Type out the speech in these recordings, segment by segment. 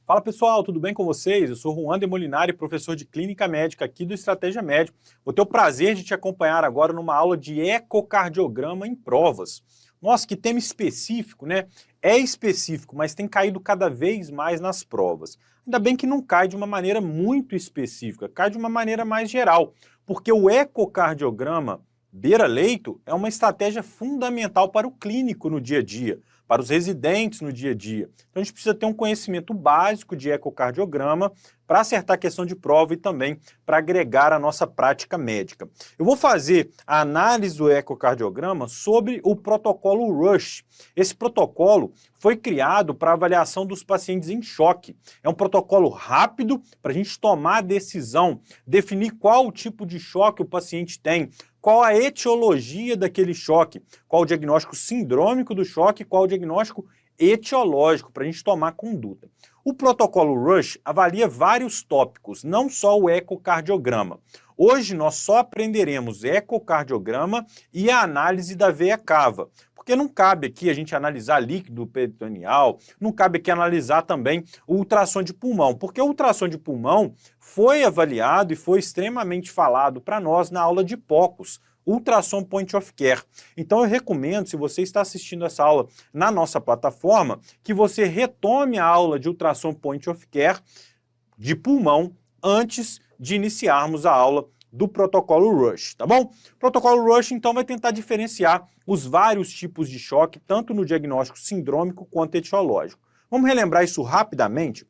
Fala pessoal, tudo bem com vocês? Eu sou Juan de Molinari, professor de Clínica Médica aqui do Estratégia Médica. Vou ter o prazer de te acompanhar agora numa aula de ecocardiograma em provas. Nossa, que tema específico, né? É específico, mas tem caído cada vez mais nas provas. Ainda bem que não cai de uma maneira muito específica, cai de uma maneira mais geral, porque o ecocardiograma beira-leito é uma estratégia fundamental para o clínico no dia a dia, para os residentes no dia a dia. Então a gente precisa ter um conhecimento básico de ecocardiograma para acertar a questão de prova e também para agregar a nossa prática médica. Eu vou fazer a análise do ecocardiograma sobre o protocolo RUSH. Esse protocolo foi criado para avaliação dos pacientes em choque. É um protocolo rápido para a gente tomar a decisão, definir qual tipo de choque o paciente tem, qual a etiologia daquele choque, qual o diagnóstico sindrômico do choque, qual o diagnóstico etiológico, para a gente tomar conduta. O protocolo RUSH avalia vários tópicos, não só o ecocardiograma. Hoje nós só aprenderemos ecocardiograma e a análise da veia cava, porque não cabe aqui a gente analisar líquido peritoneal, não cabe aqui analisar também o ultrassom de pulmão, porque o ultrassom de pulmão foi avaliado e foi extremamente falado para nós na aula de POCUS, Ultrassom Point of Care. Então eu recomendo, se você está assistindo essa aula na nossa plataforma, que você retome a aula de Ultrassom Point of Care de pulmão antes de iniciarmos a aula do protocolo RUSH, tá bom? O protocolo RUSH, então, vai tentar diferenciar os vários tipos de choque, tanto no diagnóstico sindrômico quanto etiológico. Vamos relembrar isso rapidamente?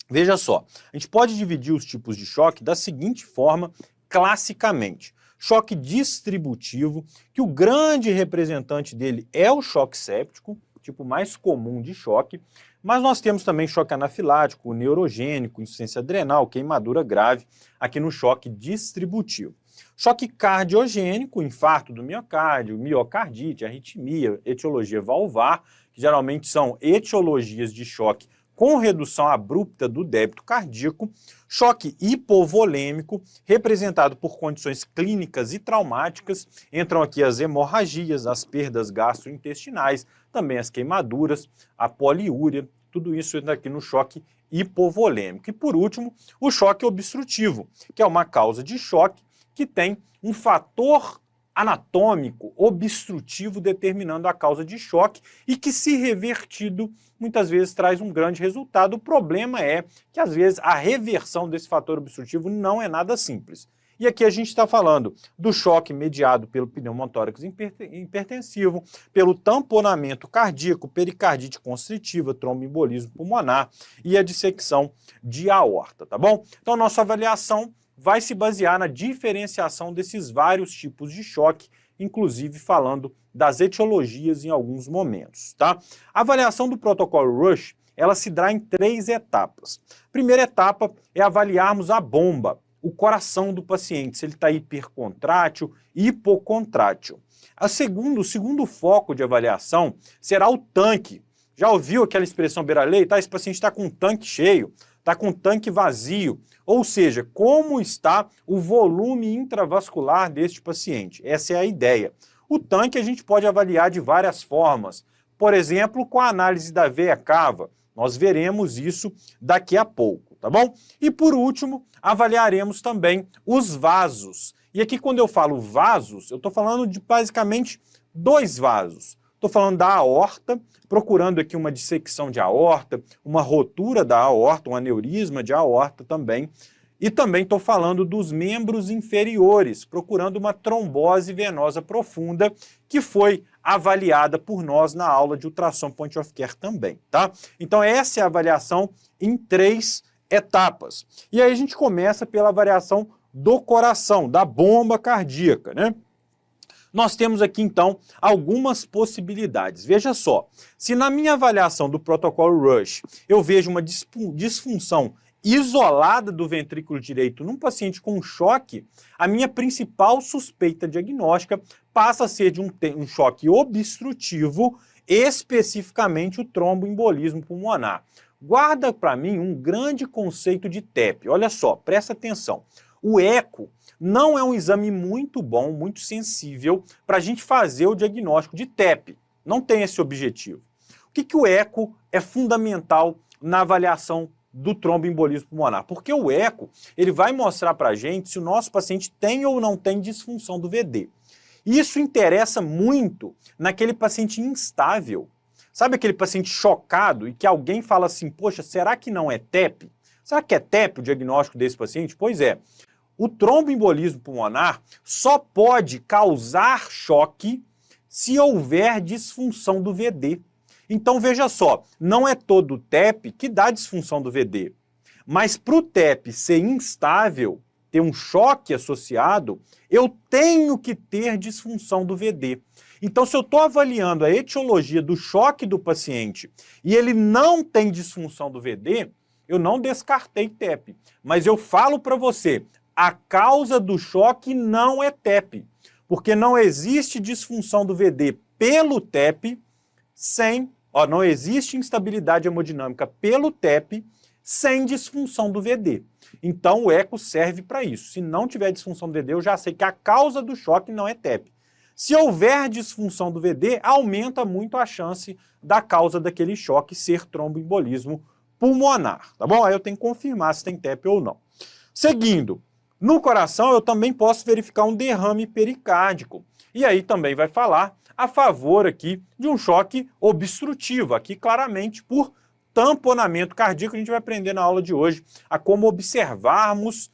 Veja só, a gente pode dividir os tipos de choque da seguinte forma, classicamente. Choque distributivo, que o grande representante dele é o choque séptico, tipo mais comum de choque, mas nós temos também choque anafilático, neurogênico, insuficiência adrenal, queimadura grave, aqui no choque distributivo. Choque cardiogênico, infarto do miocárdio, miocardite, arritmia, etiologia valvar, que geralmente são etiologias de choque com redução abrupta do débito cardíaco, choque hipovolêmico, representado por condições clínicas e traumáticas, entram aqui as hemorragias, as perdas gastrointestinais, também as queimaduras, a poliúria, tudo isso entra aqui no choque hipovolêmico. E por último, o choque obstrutivo, que é uma causa de choque que tem um fator anatômico obstrutivo determinando a causa de choque e que, se revertido, muitas vezes traz um grande resultado. O problema é que, às vezes, a reversão desse fator obstrutivo não é nada simples. E aqui a gente está falando do choque mediado pelo pneumotórax hipertensivo, pelo tamponamento cardíaco, pericardite constritiva, tromboembolismo pulmonar e a dissecção de aorta, tá bom? Então, nossa avaliação vai se basear na diferenciação desses vários tipos de choque, inclusive falando das etiologias em alguns momentos, tá? A avaliação do protocolo RUSH, ela se dá em 3 etapas. Primeira etapa é avaliarmos a bomba, o coração do paciente, se ele está hipercontrátil, hipocontrátil. O segundo foco de avaliação será o tanque. Já ouviu aquela expressão beira-leito? Esse paciente está com um tanque cheio, está com um tanque vazio, ou seja, como está o volume intravascular deste paciente. Essa é a ideia. O tanque a gente pode avaliar de várias formas, por exemplo, com a análise da veia cava. Nós veremos isso daqui a pouco, tá bom? E por último, avaliaremos também os vasos. E aqui, quando eu falo vasos, eu estou falando de basicamente 2 vasos. Estou falando da aorta, procurando aqui uma dissecção de aorta, uma rotura da aorta, um aneurisma de aorta também. E também estou falando dos membros inferiores, procurando uma trombose venosa profunda, que foi avaliada por nós na aula de Ultrassom Point of Care também, tá? Então essa é a avaliação em 3 etapas. E aí a gente começa pela avaliação do coração, da bomba cardíaca, né? Nós temos aqui, então, algumas possibilidades. Veja só, se na minha avaliação do protocolo RUSH eu vejo uma disfunção isolada do ventrículo direito num paciente com choque, a minha principal suspeita diagnóstica passa a ser de um choque obstrutivo, especificamente o tromboembolismo pulmonar. Guarda para mim um grande conceito de TEP. Olha só, presta atenção. O eco não é um exame muito bom, muito sensível para a gente fazer o diagnóstico de TEP. Não tem esse objetivo. O que o eco é fundamental na avaliação do tromboembolismo pulmonar, porque o eco ele vai mostrar para a gente se o nosso paciente tem ou não tem disfunção do VD. Isso interessa muito naquele paciente instável. Sabe aquele paciente chocado e que alguém fala assim, poxa, será que não é TEP? Será que é TEP o diagnóstico desse paciente? Pois é. O tromboembolismo pulmonar só pode causar choque se houver disfunção do VD. Então veja só, não é todo TEP que dá disfunção do VD, mas para o TEP ser instável, ter um choque associado, eu tenho que ter disfunção do VD. Então se eu estou avaliando a etiologia do choque do paciente e ele não tem disfunção do VD, eu não descartei TEP, mas eu falo para você, a causa do choque não é TEP, porque não existe disfunção do VD pelo TEP não existe instabilidade hemodinâmica pelo TEP sem disfunção do VD. Então o eco serve para isso. Se não tiver disfunção do VD, eu já sei que a causa do choque não é TEP. Se houver disfunção do VD, aumenta muito a chance da causa daquele choque ser tromboembolismo pulmonar, tá bom? Aí eu tenho que confirmar se tem TEP ou não. Seguindo, no coração eu também posso verificar um derrame pericárdico. E aí também vai falar a favor aqui de um choque obstrutivo, aqui claramente por tamponamento cardíaco. A gente vai aprender na aula de hoje a como observarmos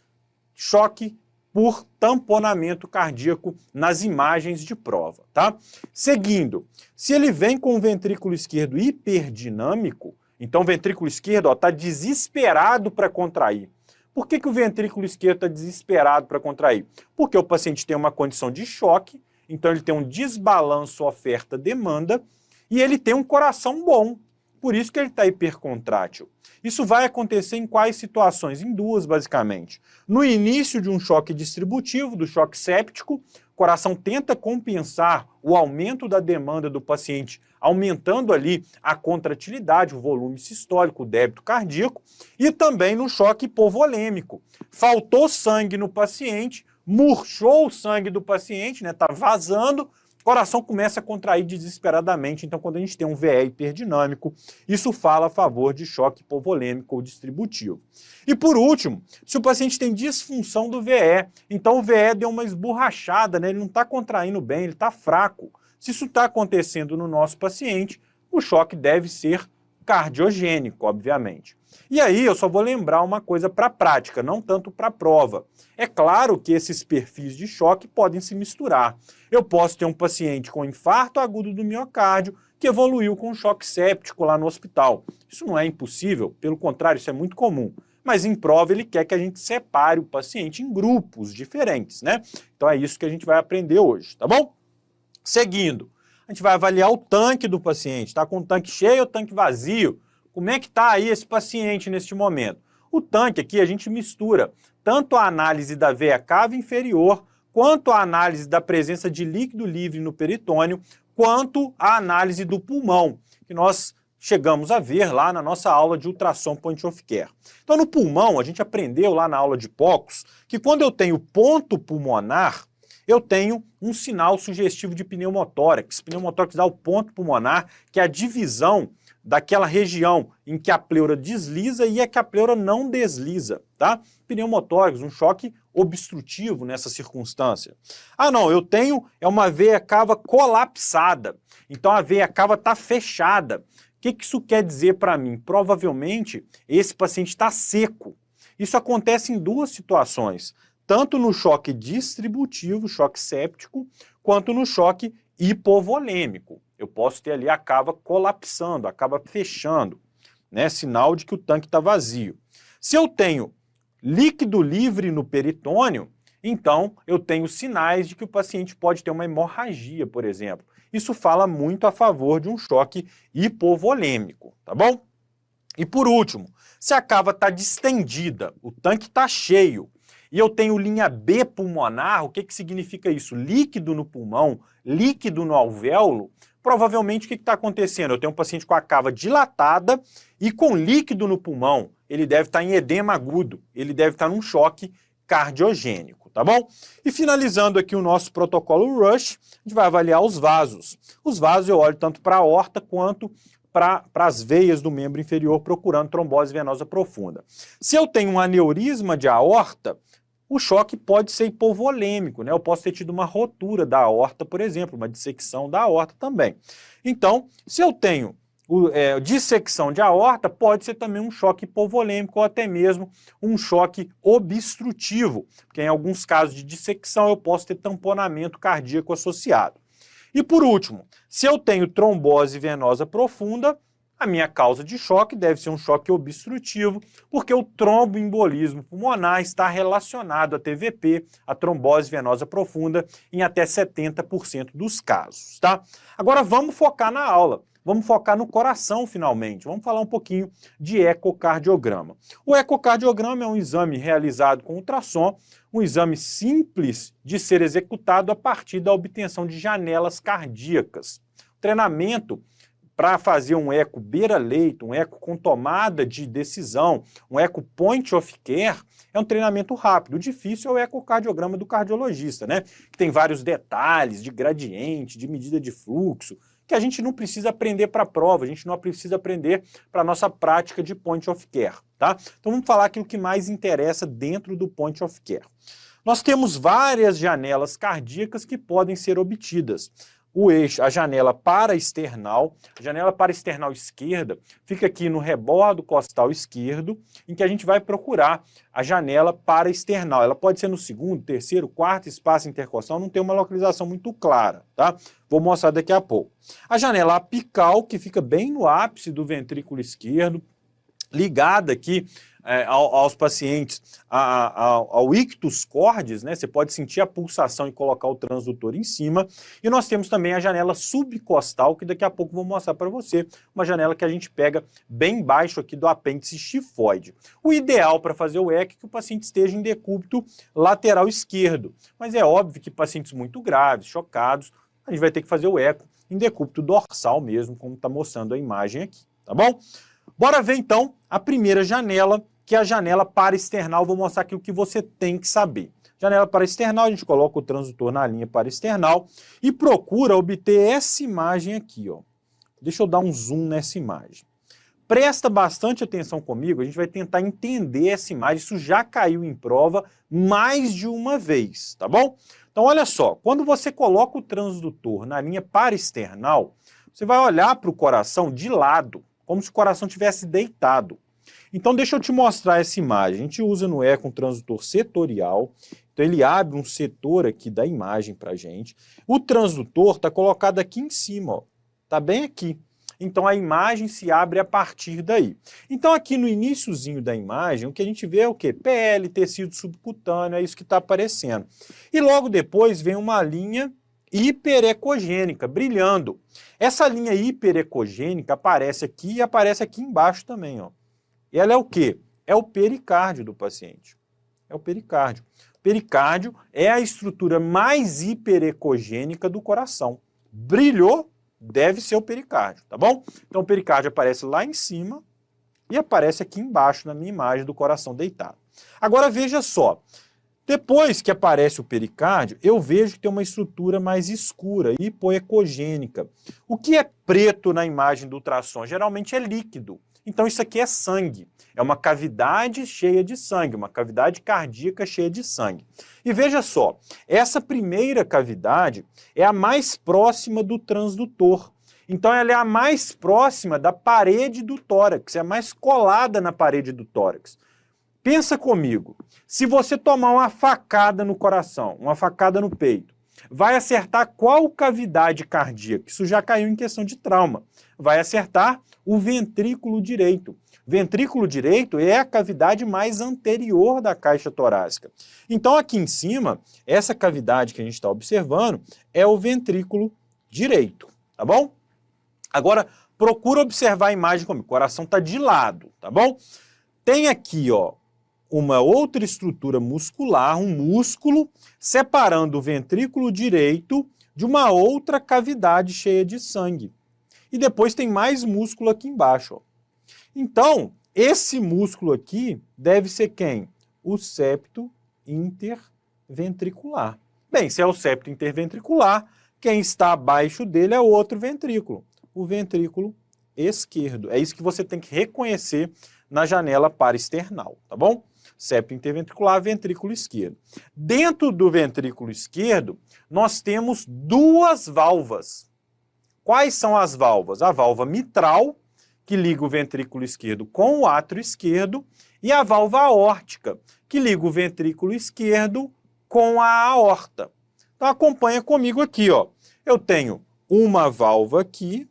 choque por tamponamento cardíaco nas imagens de prova, tá? Seguindo, se ele vem com o ventrículo esquerdo hiperdinâmico, então o ventrículo esquerdo está desesperado para contrair. Por que o ventrículo esquerdo está desesperado para contrair? Porque o paciente tem uma condição de choque, então ele tem um desbalanço oferta-demanda e ele tem um coração bom, por isso que ele está hipercontrátil. Isso vai acontecer em quais situações? Em duas, basicamente. No início de um choque distributivo, do choque séptico, o coração tenta compensar o aumento da demanda do paciente, aumentando ali a contratilidade, o volume sistólico, o débito cardíaco, e também no choque hipovolêmico. Faltou sangue no paciente, murchou o sangue do paciente, né? Tá vazando, o coração começa a contrair desesperadamente. Então, quando a gente tem um VE hiperdinâmico, isso fala a favor de choque hipovolêmico ou distributivo. E por último, se o paciente tem disfunção do VE, então o VE deu uma esborrachada, né? Ele não está contraindo bem, ele está fraco. Se isso está acontecendo no nosso paciente, o choque deve ser cardiogênico, obviamente. E aí eu só vou lembrar uma coisa para a prática, não tanto para a prova. É claro que esses perfis de choque podem se misturar. Eu posso ter um paciente com infarto agudo do miocárdio que evoluiu com choque séptico lá no hospital. Isso não é impossível, pelo contrário, isso é muito comum. Mas em prova ele quer que a gente separe o paciente em grupos diferentes, né? Então é isso que a gente vai aprender hoje, tá bom? Seguindo, a gente vai avaliar o tanque do paciente. Está com o tanque cheio ou tanque vazio? Como é que está aí esse paciente neste momento? O tanque aqui a gente mistura tanto a análise da veia cava inferior, quanto a análise da presença de líquido livre no peritônio, quanto a análise do pulmão, que nós chegamos a ver lá na nossa aula de ultrassom point of care. Então no pulmão, a gente aprendeu lá na aula de POCUS, que quando eu tenho ponto pulmonar, eu tenho um sinal sugestivo de pneumotórax. Pneumotórax dá o ponto pulmonar, que é a divisão daquela região em que a pleura desliza e a que a pleura não desliza, tá? Pneumotórax, um choque obstrutivo nessa circunstância. Ah não, eu tenho uma veia cava colapsada, então a veia cava está fechada. O que isso quer dizer para mim? Provavelmente esse paciente está seco. Isso acontece em duas situações, tanto no choque distributivo, choque séptico, quanto no choque hipovolêmico. Eu posso ter ali a cava colapsando, a cava fechando, né? Sinal de que o tanque está vazio. Se eu tenho líquido livre no peritônio, então eu tenho sinais de que o paciente pode ter uma hemorragia, por exemplo. Isso fala muito a favor de um choque hipovolêmico, tá bom? E por último, se a cava está distendida, o tanque está cheio, e eu tenho linha B pulmonar, o que significa isso? Líquido no pulmão, líquido no alvéolo. Provavelmente o que está acontecendo? Eu tenho um paciente com a cava dilatada e com líquido no pulmão. Ele deve estar em edema agudo, ele deve estar num choque cardiogênico, tá bom? E finalizando aqui o nosso protocolo RUSH, a gente vai avaliar os vasos. Os vasos eu olho tanto para a aorta quanto para as veias do membro inferior procurando trombose venosa profunda. Se eu tenho um aneurisma de aorta, o choque pode ser hipovolêmico, né? Eu posso ter tido uma rotura da aorta, por exemplo, uma dissecção da aorta também. Então, se eu tenho dissecção de aorta, pode ser também um choque hipovolêmico ou até mesmo um choque obstrutivo, porque em alguns casos de dissecção eu posso ter tamponamento cardíaco associado. E por último, se eu tenho trombose venosa profunda, a minha causa de choque deve ser um choque obstrutivo, porque o tromboembolismo pulmonar está relacionado a TVP, a trombose venosa profunda, em até 70% dos casos, tá? Agora vamos focar na aula. Vamos focar no coração, finalmente. Vamos falar um pouquinho de ecocardiograma. O ecocardiograma é um exame realizado com ultrassom, um exame simples de ser executado a partir da obtenção de janelas cardíacas. O treinamento para fazer um eco beira-leito, um eco com tomada de decisão, um eco point of care, é um treinamento rápido. O difícil é o ecocardiograma do cardiologista, né? Que tem vários detalhes de gradiente, de medida de fluxo, que a gente não precisa aprender para a prova, a gente não precisa aprender para a nossa prática de point of care, tá? Então vamos falar aquilo que mais interessa dentro do point of care. Nós temos várias janelas cardíacas que podem ser obtidas. O eixo, a janela paraesternal esquerda fica aqui no rebordo costal esquerdo, em que a gente vai procurar a janela paraesternal. Ela pode ser no segundo, terceiro, quarto espaço intercostal, não tem uma localização muito clara, tá? Vou mostrar daqui a pouco. A janela apical, que fica bem no ápice do ventrículo esquerdo, ligada aqui aos pacientes ao ictus cordis, né? Você pode sentir a pulsação e colocar o transdutor em cima. E nós temos também a janela subcostal, que daqui a pouco vou mostrar para você, uma janela que a gente pega bem baixo aqui do apêndice xifoide. O ideal para fazer o eco é que o paciente esteja em decúbito lateral esquerdo, mas é óbvio que pacientes muito graves, chocados, a gente vai ter que fazer o eco em decúbito dorsal mesmo, como está mostrando a imagem aqui, tá bom? Bora ver então a primeira janela, que é a janela paraesternal. Vou mostrar aqui o que você tem que saber. Janela paraesternal, a gente coloca o transdutor na linha paraesternal e procura obter essa imagem aqui, ó. Deixa eu dar um zoom nessa imagem. Presta bastante atenção comigo, a gente vai tentar entender essa imagem. Isso já caiu em prova mais de uma vez, tá bom? Então olha só, quando você coloca o transdutor na linha paraesternal, você vai olhar para o coração de lado, como se o coração tivesse deitado. Então deixa eu te mostrar essa imagem. A gente usa no eco um transdutor setorial, então ele abre um setor aqui da imagem para a gente. O transdutor está colocado aqui em cima, ó. Tá bem aqui. Então a imagem se abre a partir daí. Então aqui no iniciozinho da imagem, o que a gente vê é o quê? PL, tecido subcutâneo, é isso que está aparecendo. E logo depois vem uma linha hiperecogênica, brilhando. Essa linha hiperecogênica aparece aqui e aparece aqui embaixo também, ó. E ela é o quê? É o pericárdio do paciente. É o pericárdio. O pericárdio é a estrutura mais hiperecogênica do coração. Brilhou, deve ser o pericárdio, tá bom? Então o pericárdio aparece lá em cima e aparece aqui embaixo na minha imagem do coração deitado. Agora veja só, depois que aparece o pericárdio, eu vejo que tem uma estrutura mais escura, hipoecogênica. O que é preto na imagem do ultrassom? Geralmente é líquido. Então isso aqui é sangue, é uma cavidade cheia de sangue, uma cavidade cardíaca cheia de sangue. E veja só, essa primeira cavidade é a mais próxima do transdutor. Então ela é a mais próxima da parede do tórax, é a mais colada na parede do tórax. Pensa comigo, se você tomar uma facada no coração, uma facada no peito, vai acertar qual cavidade cardíaca? Isso já caiu em questão de trauma. Vai acertar o ventrículo direito. Ventrículo direito é a cavidade mais anterior da caixa torácica. Então aqui em cima, essa cavidade que a gente está observando é o ventrículo direito, tá bom? Agora, procura observar a imagem comigo. O coração está de lado, tá bom? Tem aqui, ó, uma outra estrutura muscular, um músculo, separando o ventrículo direito de uma outra cavidade cheia de sangue. E depois tem mais músculo aqui embaixo, ó. Então, esse músculo aqui deve ser quem? O septo interventricular. Bem, se é o septo interventricular, quem está abaixo dele é o outro ventrículo, o ventrículo esquerdo. É isso que você tem que reconhecer na janela parasternal, tá bom? Septo interventricular, ventrículo esquerdo. Dentro do ventrículo esquerdo, nós temos duas válvulas. Quais são as válvulas? A válvula mitral, que liga o ventrículo esquerdo com o átrio esquerdo, e a válvula aórtica, que liga o ventrículo esquerdo com a aorta. Então acompanha comigo aqui, ó. Eu tenho uma válvula aqui,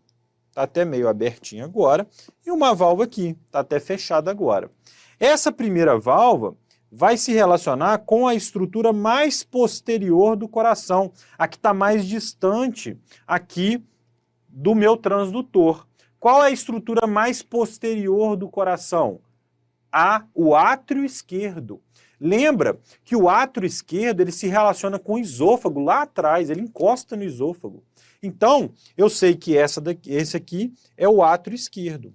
está até meio abertinha agora, e uma válvula aqui, está até fechada agora. Essa primeira válvula vai se relacionar com a estrutura mais posterior do coração, a que está mais distante aqui do meu transdutor. Qual é a estrutura mais posterior do coração? O átrio esquerdo. Lembra que o átrio esquerdo ele se relaciona com o esôfago lá atrás, ele encosta no esôfago. Então, eu sei que esse aqui é o átrio esquerdo.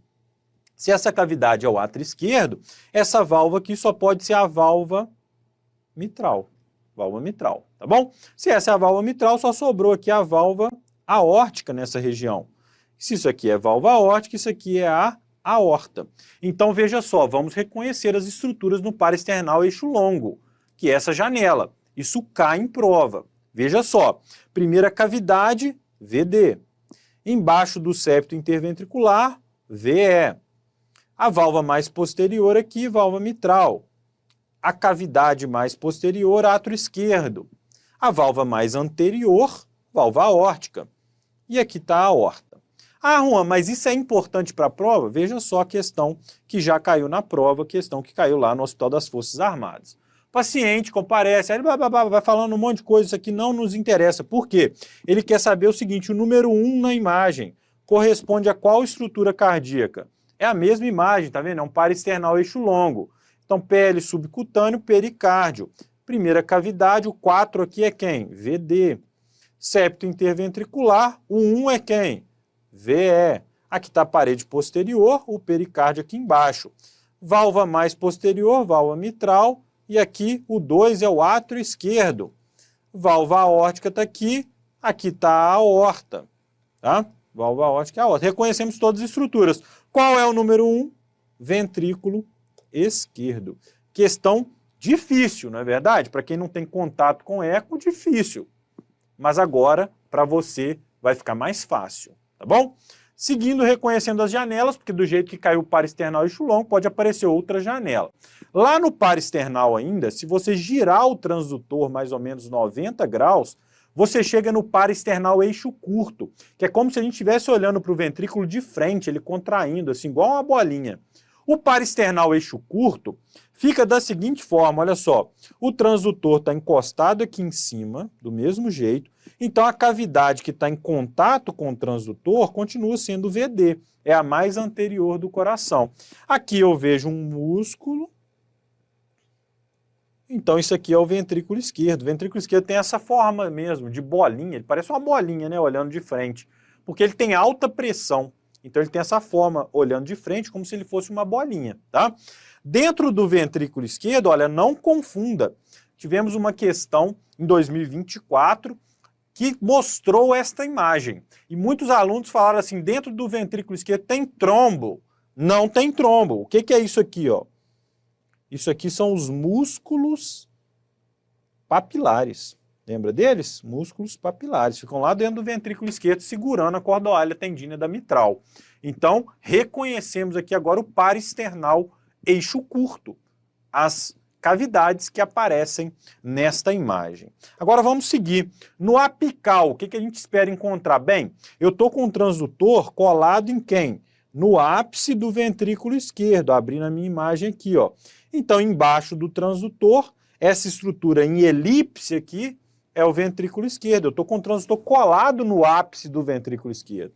Se essa cavidade é o átrio esquerdo, essa válvula aqui só pode ser a válvula mitral. Válvula mitral, tá bom? Se essa é a válvula mitral, só sobrou aqui a válvula aórtica nessa região. Se isso aqui é válvula aórtica, isso aqui é a aorta. Então, veja só, vamos reconhecer as estruturas no parasternal eixo longo, que é essa janela. Isso cai em prova. Veja só, primeira cavidade, VD. Embaixo do septo interventricular, VE. A válvula mais posterior aqui, válvula mitral. A cavidade mais posterior, átrio esquerdo. A válvula mais anterior, válvula aórtica. E aqui está a aorta. Ah, Juan, mas isso é importante para a prova? Veja só a questão que já caiu na prova, questão que caiu lá no Hospital das Forças Armadas. O paciente comparece, aí vai falando um monte de coisa, isso aqui não nos interessa. Por quê? Ele quer saber o seguinte, o número 1 na imagem corresponde a qual estrutura cardíaca? É a mesma imagem, tá vendo? É um parasternal eixo longo. Então, PL subcutâneo, pericárdio. Primeira cavidade, o 4 aqui é quem? VD. Septo interventricular, o 1 é quem? VE. Aqui está a parede posterior, o pericárdio aqui embaixo. Válvula mais posterior, válvula mitral, e aqui o 2 é o átrio esquerdo. Válvula aórtica está aqui está a aorta, tá? Válvula aórtica é a aorta. Reconhecemos todas as estruturas. Qual é o número 1? Ventrículo esquerdo. Questão difícil, não é verdade? Para quem não tem contato com eco, difícil. Mas agora, para você, vai ficar mais fácil. Tá bom? Seguindo, reconhecendo as janelas, porque do jeito que caiu o parasternal eixo longo, pode aparecer outra janela. Lá no parasternal ainda, se você girar o transdutor mais ou menos 90 graus, você chega no parasternal eixo curto, que é como se a gente estivesse olhando para o ventrículo de frente, ele contraindo, assim, igual uma bolinha. O parasternal eixo curto fica da seguinte forma, olha só, o transdutor está encostado aqui em cima, do mesmo jeito, então a cavidade que está em contato com o transdutor continua sendo o VD, é a mais anterior do coração. Aqui eu vejo um músculo, então isso aqui é o ventrículo esquerdo. O ventrículo esquerdo tem essa forma mesmo, de bolinha, ele parece uma bolinha, né, olhando de frente, porque ele tem alta pressão. Então ele tem essa forma, olhando de frente, como se ele fosse uma bolinha, tá? Dentro do ventrículo esquerdo, olha, não confunda. Tivemos uma questão em 2024 que mostrou esta imagem. E muitos alunos falaram assim, dentro do ventrículo esquerdo tem trombo. Não tem trombo. O que é isso aqui, ó? Isso aqui são os músculos papilares. Lembra deles? Músculos papilares. Ficam lá dentro do ventrículo esquerdo segurando a cordoalha tendínea da mitral. Então, reconhecemos aqui agora o parasternal eixo curto. As cavidades que aparecem nesta imagem. Agora vamos seguir. No apical, o que a gente espera encontrar? Bem, eu estou com o transdutor colado em quem? No ápice do ventrículo esquerdo, abrindo a minha imagem aqui, ó. Então, embaixo do transdutor, essa estrutura em elipse aqui, é o ventrículo esquerdo. Eu estou com o transdutor colado no ápice do ventrículo esquerdo.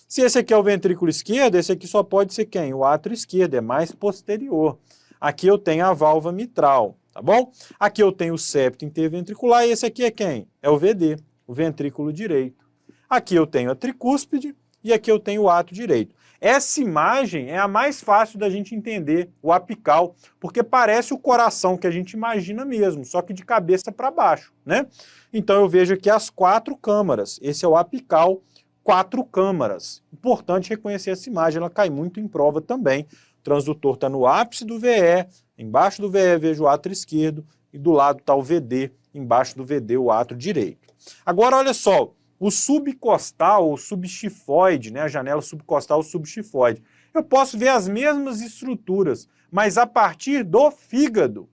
Se esse aqui é o ventrículo esquerdo, esse aqui só pode ser quem? O átrio esquerdo, é mais posterior. Aqui eu tenho a válvula mitral, tá bom? Aqui eu tenho o septo interventricular e esse aqui é quem? É o VD, o ventrículo direito. Aqui eu tenho a tricúspide e aqui eu tenho o átrio direito. Essa imagem é a mais fácil da gente entender, o apical, porque parece o coração que a gente imagina mesmo, só que de cabeça para baixo, né? Então eu vejo aqui as 4 câmaras, esse é o apical 4 câmaras. Importante reconhecer essa imagem, ela cai muito em prova também. O transdutor está no ápice do VE, embaixo do VE vejo o átrio esquerdo e do lado está o VD, embaixo do VD o átrio direito. Agora olha só, o subcostal ou subxifoide, né, a janela subcostal ou subxifoide, eu posso ver as mesmas estruturas, mas a partir do fígado.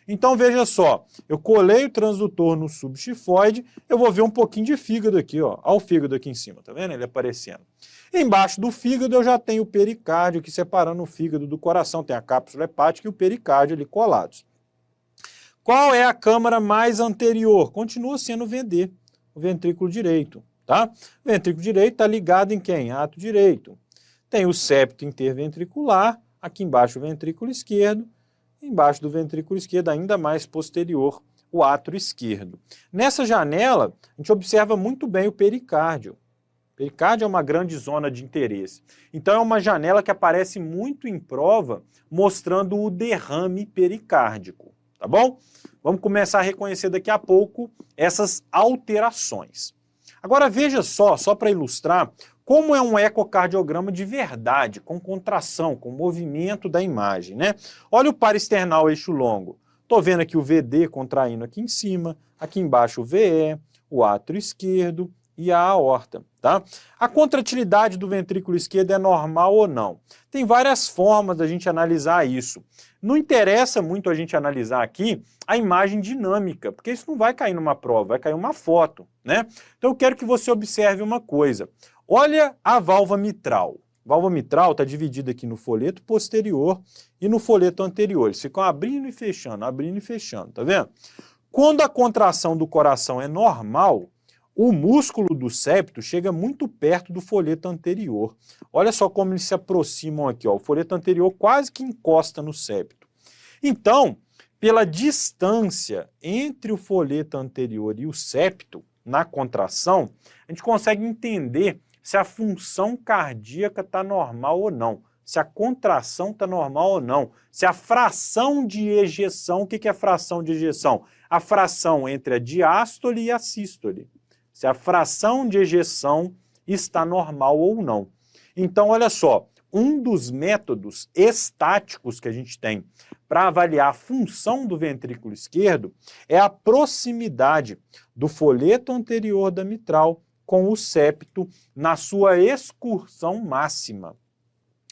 Então veja só, eu colei o transdutor no subxifoide, eu vou ver um pouquinho de fígado aqui, ó. Olha o fígado aqui em cima, tá vendo ele aparecendo? Embaixo do fígado eu já tenho o pericárdio aqui separando o fígado do coração, tem a cápsula hepática e o pericárdio ali colados. Qual é a câmara mais anterior? Continua sendo o VD, o ventrículo direito, tá? O ventrículo direito está ligado em quem? Ato direito. Tem o septo interventricular, aqui embaixo o ventrículo esquerdo, embaixo do ventrículo esquerdo, ainda mais posterior, o átrio esquerdo. Nessa janela, a gente observa muito bem o pericárdio. O pericárdio é uma grande zona de interesse. Então é uma janela que aparece muito em prova, mostrando o derrame pericárdico, tá bom? Vamos começar a reconhecer daqui a pouco essas alterações. Agora veja só para ilustrar, como é um ecocardiograma de verdade, com contração, com movimento da imagem, né? Olha o parasternal eixo longo. Estou vendo aqui o VD contraindo aqui em cima, aqui embaixo o VE, o átrio esquerdo e a aorta, tá? A contratilidade do ventrículo esquerdo é normal ou não? Tem várias formas da gente analisar isso. Não interessa muito a gente analisar aqui a imagem dinâmica, porque isso não vai cair numa prova, vai cair uma foto, né? Então eu quero que você observe uma coisa. Olha a válvula mitral. A válvula mitral está dividida aqui no folheto posterior e no folheto anterior. Eles ficam abrindo e fechando, tá vendo? Quando a contração do coração é normal, o músculo do septo chega muito perto do folheto anterior. Olha só como eles se aproximam aqui, ó. O folheto anterior quase que encosta no septo. Então, pela distância entre o folheto anterior e o septo, na contração, a gente consegue entender se a função cardíaca está normal ou não, se a contração está normal ou não, se a fração de ejeção, o que é fração de ejeção? A fração entre a diástole e a sístole. Se a fração de ejeção está normal ou não. Então, olha só, um dos métodos estáticos que a gente tem para avaliar a função do ventrículo esquerdo é a proximidade do folheto anterior da mitral com o septo na sua excursão máxima.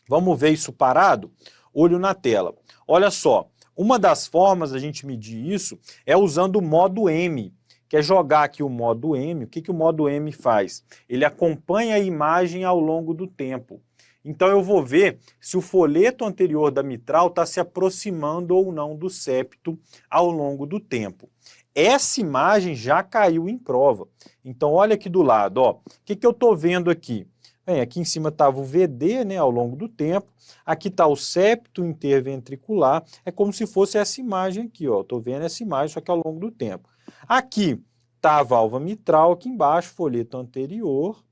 Vamos ver isso parado? Olho na tela. Olha só, uma das formas da gente medir isso é usando o modo M, que é jogar aqui o modo M. O que o modo M faz? Ele acompanha a imagem ao longo do tempo. Então eu vou ver se o folheto anterior da mitral está se aproximando ou não do septo ao longo do tempo. Essa imagem já caiu em prova. Então olha aqui do lado, ó. O que eu estou vendo aqui? Bem, aqui em cima estava o VD, né, ao longo do tempo. Aqui está o septo interventricular. É como se fosse essa imagem aqui, ó. Estou vendo essa imagem, só que ao longo do tempo. Aqui está a válvula mitral, aqui embaixo, folheto anterior.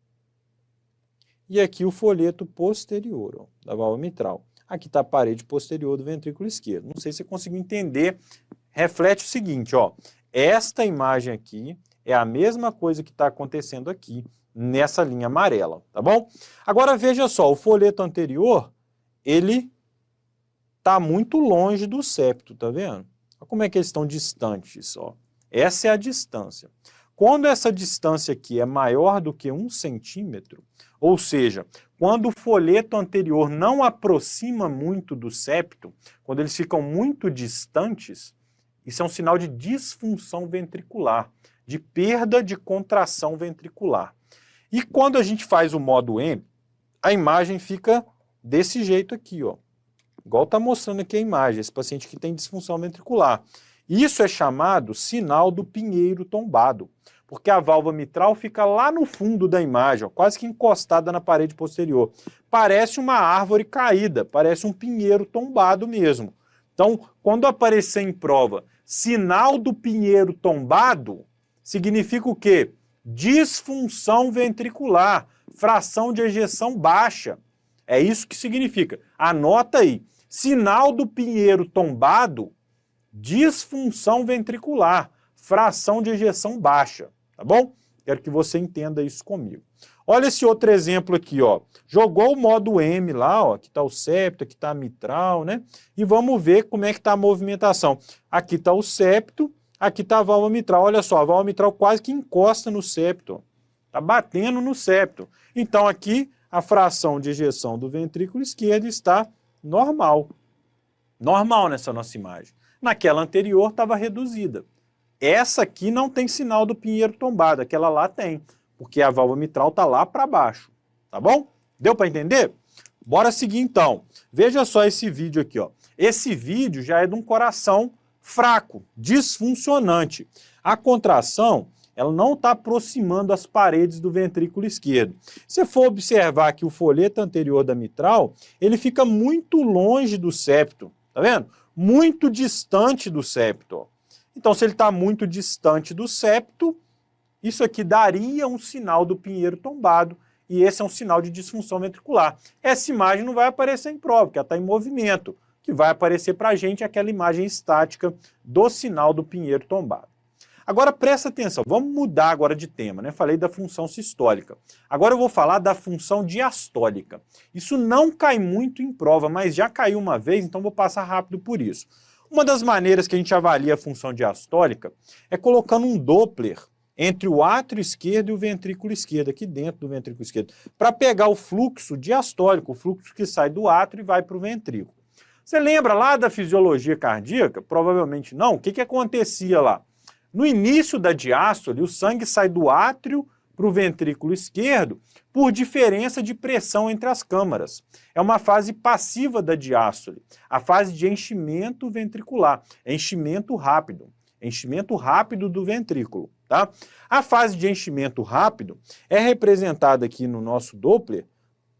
E aqui o folheto posterior, ó, da válvula mitral. Aqui está a parede posterior do ventrículo esquerdo. Não sei se você conseguiu entender. Reflete o seguinte, ó. Esta imagem aqui é a mesma coisa que está acontecendo aqui nessa linha amarela, tá bom? Agora veja só, o folheto anterior, ele está muito longe do septo, tá vendo? Olha como é que eles estão distantes, ó. Essa é a distância. Quando essa distância aqui é maior do que 1 centímetro, ou seja, quando o folheto anterior não aproxima muito do septo, quando eles ficam muito distantes, isso é um sinal de disfunção ventricular, de perda de contração ventricular. E quando a gente faz o modo M, a imagem fica desse jeito aqui, ó. Igual está mostrando aqui a imagem, esse paciente que tem disfunção ventricular. Isso é chamado sinal do pinheiro tombado, porque a válvula mitral fica lá no fundo da imagem, ó, quase que encostada na parede posterior. Parece uma árvore caída, parece um pinheiro tombado mesmo. Então, quando aparecer em prova sinal do pinheiro tombado, significa o quê? Disfunção ventricular, fração de ejeção baixa. É isso que significa. Anota aí. Sinal do pinheiro tombado, disfunção ventricular, fração de ejeção baixa. Tá bom? Quero que você entenda isso comigo. Olha esse outro exemplo aqui, ó. Jogou o modo M lá, ó. Aqui está o septo, aqui está a mitral, né? E vamos ver como é que está a movimentação. Aqui está o septo, aqui está a válvula mitral. Olha só, a válvula mitral quase que encosta no septo. Está batendo no septo. Então aqui a fração de ejeção do ventrículo esquerdo está normal. Normal nessa nossa imagem. Naquela anterior estava reduzida. Essa aqui não tem sinal do pinheiro tombado, aquela lá tem, porque a válvula mitral está lá para baixo, tá bom? Deu para entender? Bora seguir então. Veja só esse vídeo aqui, ó. Esse vídeo já é de um coração fraco, disfuncionante. A contração, ela não está aproximando as paredes do ventrículo esquerdo. Se você for observar que o folheto anterior da mitral, ele fica muito longe do septo, tá vendo? Muito distante do septo, ó. Então, se ele está muito distante do septo, isso aqui daria um sinal do pinheiro tombado, e esse é um sinal de disfunção ventricular. Essa imagem não vai aparecer em prova, porque ela está em movimento. O que vai aparecer para a gente é aquela imagem estática do sinal do pinheiro tombado. Agora presta atenção, vamos mudar agora de tema, né? Falei da função sistólica. Agora eu vou falar da função diastólica. Isso não cai muito em prova, mas já caiu uma vez, então vou passar rápido por isso. Uma das maneiras que a gente avalia a função diastólica é colocando um Doppler entre o átrio esquerdo e o ventrículo esquerdo, aqui dentro do ventrículo esquerdo, para pegar o fluxo diastólico, o fluxo que sai do átrio e vai para o ventrículo. Você lembra lá da fisiologia cardíaca? Provavelmente não. O que acontecia lá? No início da diástole, o sangue sai do átrio para o ventrículo esquerdo por diferença de pressão entre as câmaras. É uma fase passiva da diástole, a fase de enchimento ventricular, enchimento rápido do ventrículo, tá? A fase de enchimento rápido é representada aqui no nosso Doppler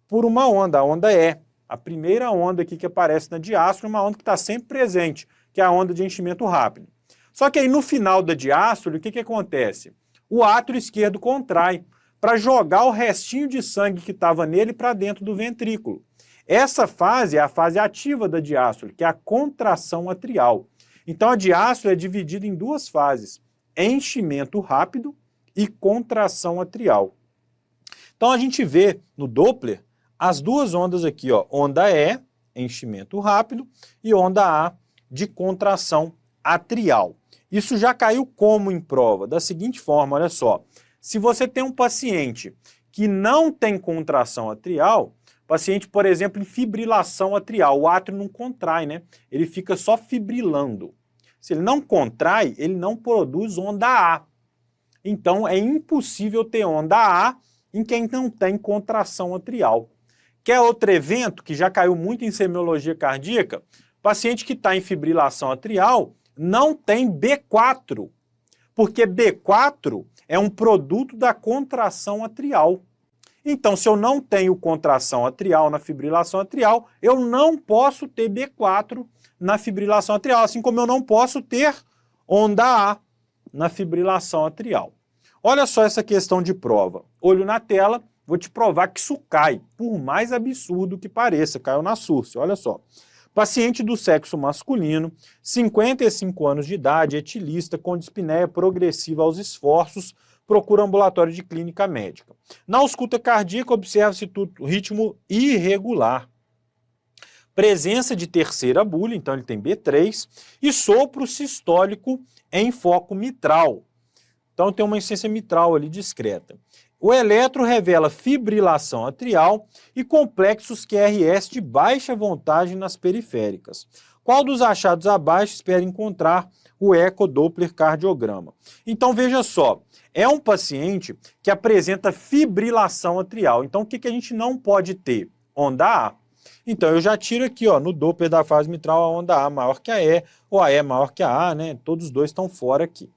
por uma onda, a onda E. A primeira onda aqui que aparece na diástole é uma onda que está sempre presente, que é a onda de enchimento rápido. Só que aí no final da diástole, o que acontece? O átrio esquerdo contrai para jogar o restinho de sangue que estava nele para dentro do ventrículo. Essa fase é a fase ativa da diástole, que é a contração atrial. Então a diástole é dividida em duas fases, enchimento rápido e contração atrial. Então a gente vê no Doppler as duas ondas aqui, ó, onda E, enchimento rápido, e onda A, de contração atrial. Isso já caiu como em prova? Da seguinte forma, olha só. Se você tem um paciente que não tem contração atrial, paciente, por exemplo, em fibrilação atrial, o átrio não contrai, né? Ele fica só fibrilando. Se ele não contrai, ele não produz onda A. Então, é impossível ter onda A em quem não tem contração atrial. Quer outro evento que já caiu muito em semiologia cardíaca? Paciente que está em fibrilação atrial não tem B4, porque B4 é um produto da contração atrial. Então, se eu não tenho contração atrial na fibrilação atrial, eu não posso ter B4 na fibrilação atrial, assim como eu não posso ter onda A na fibrilação atrial. Olha só essa questão de prova. Olho na tela, vou te provar que isso cai, por mais absurdo que pareça, caiu na SURSE, olha só. Paciente do sexo masculino, 55 anos de idade, etilista, com dispneia progressiva aos esforços, procura ambulatório de clínica médica. Na ausculta cardíaca, observa-se ritmo irregular. Presença de terceira bula, então ele tem B3, e sopro sistólico em foco mitral. Então tem uma insuficiência mitral ali discreta. O eletro revela fibrilação atrial e complexos QRS de baixa voltagem nas periféricas. Qual dos achados abaixo espera encontrar o ecodoppler cardiograma? Então veja só, é um paciente que apresenta fibrilação atrial. Então o que a gente não pode ter? Onda A. Então eu já tiro aqui, ó, no Doppler da fase mitral a onda A maior que a E, ou a E maior que a A, né? Todos os dois estão fora aqui.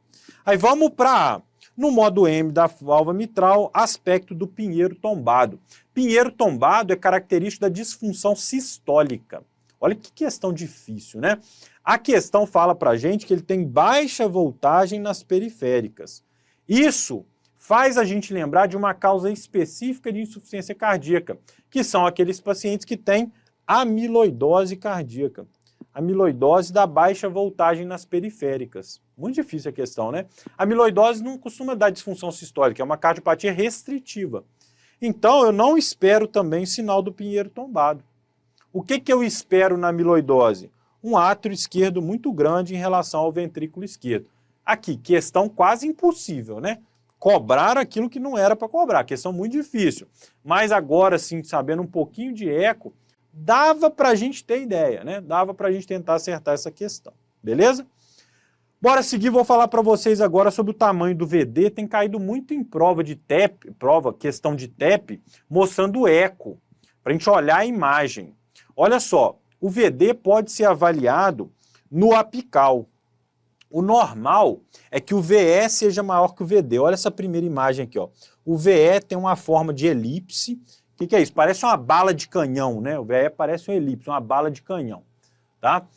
Aí vamos para A. No modo M da válvula mitral, aspecto do pinheiro tombado. Pinheiro tombado é característico da disfunção sistólica. Olha que questão difícil, né? A questão fala pra gente que ele tem baixa voltagem nas periféricas. Isso faz a gente lembrar de uma causa específica de insuficiência cardíaca, que são aqueles pacientes que têm amiloidose cardíaca. Amiloidose da baixa voltagem nas periféricas. Muito difícil a questão, né? A amiloidose não costuma dar disfunção sistólica, é uma cardiopatia restritiva. Então, eu não espero também sinal do pinheiro tombado. O que eu espero na amiloidose? Um átrio esquerdo muito grande em relação ao ventrículo esquerdo. Aqui, questão quase impossível, né? Cobrar aquilo que não era para cobrar, questão muito difícil. Mas agora, sim, sabendo um pouquinho de eco, dava para a gente ter ideia, né? Dava para a gente tentar acertar essa questão, beleza? Bora seguir, vou falar para vocês agora sobre o tamanho do VD. Tem caído muito em prova de TEP, questão de TEP, mostrando o eco, para a gente olhar a imagem. Olha só, o VD pode ser avaliado no apical. O normal é que o VE seja maior que o VD. Olha essa primeira imagem aqui, ó. O VE tem uma forma de elipse. O que é isso? Parece uma bala de canhão, né? O VE parece uma elipse, uma bala de canhão, tá?